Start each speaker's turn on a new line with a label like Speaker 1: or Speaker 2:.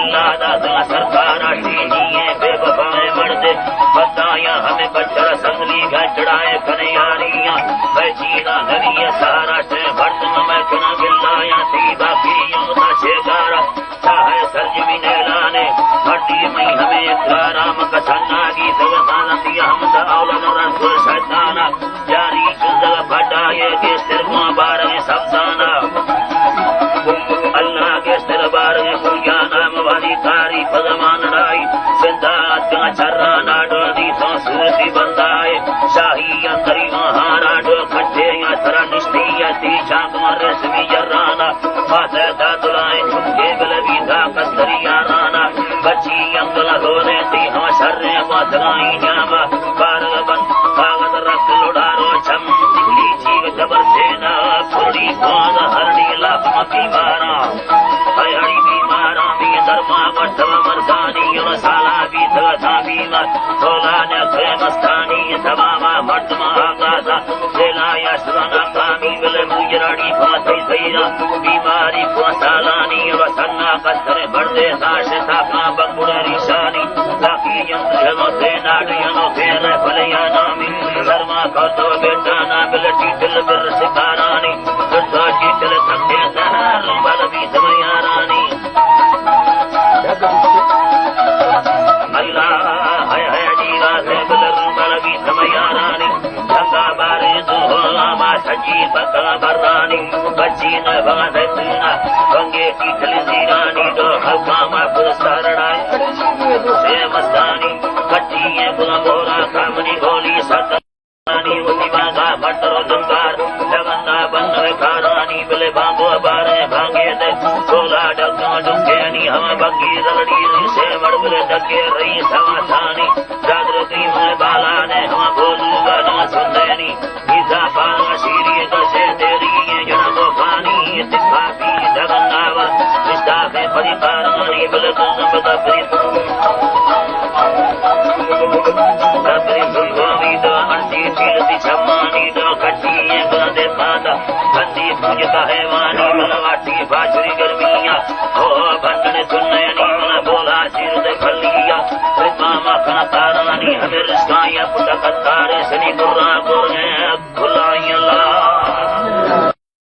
Speaker 1: बिल्ला दादा सरकार टीनिए बेवफाए मर्दे बताया हमें बच्चर संगली का चढ़ाए कन्यारियां बैचीना नरिये सारा से भर्तन में चुना बिल्लाया सी बाकी योता शेगारा चाहे सरजमीने लाने भट्टी में हमें राम कथना की सवसानती हमद औलन रसूल शैताना जारी जुजल फटाए के सिर बार में सबसाना अल्लाह के सिर बार में पूजा नाम वाली तारी भगवान राई सिद्धार्थ का चर्रा नाडो दी सूरती बंदाए शाही अंतरी महाराडो खट्टे या तरा निष्ठी या ती चाक मर समी जर्राना माथे दादुलाए छुपके बलवी दा कस्तरिया राना बच्ची अंगला होने ती हम शर्रे वादगाई न्यामा बारगबन कागज रख लुडारो छम दिखली जीव जबर सेना फुरी बाग हरडी लाख बीमारा हरी बीमारा भी धर्मा वटव मर्दानी मसाला भी धगा बीमा सोला ने मस्तानी तमामा मर्दमा आगाजा सेलाया सुना कामी बले मुजरानी फाते सैरा बीमारी को सालानी वसन्ना कस्तरे बर्दे साश साका बकुड़री शानी लाकी यंत्र नो सेना डयनो फेरे भलया नामी धर्मा को तो बेटा ना बलटी दिल बिर सिकारानी दुर्गा की दिल सत्य सहर बल भी समया रानी अल्लाह है जीवा से बल भी समया रानी धक्का बारे दुहोला मा सजी बता बरानी बच्ची न बाधे तुना गंगे की चली रानी तो हल्का मा पुरस्कारणाए से मस्तानी कच्ची है बुला बोला कामनी गोली सत उतिमागा मटरो दंगार लगन्ना बंद कारानी बले भागो बारे भागे दे सोला डगा डुकेनी हम बगी रलड़ी से मड़बले डके रही समासानी जागृति में बाला ने हम बोलूगा न सुंदनी ईसा पाना शीरी दशे तेरी ये जन पानी तिखा पी जगन्नावा निष्ठा में परिकारानी बले तुम बदबरी कबरी सुल्वामी दा अंती चीलती छमानी दा खट्टी ये बंदे पाता बंदी पूजता है वानी मलवाटी बाजरी गर्मिया हो भटने सुनैनी मन बोला सिर दे खलिया कृपा मखना तारानी हमें रिश्ताया पुटकता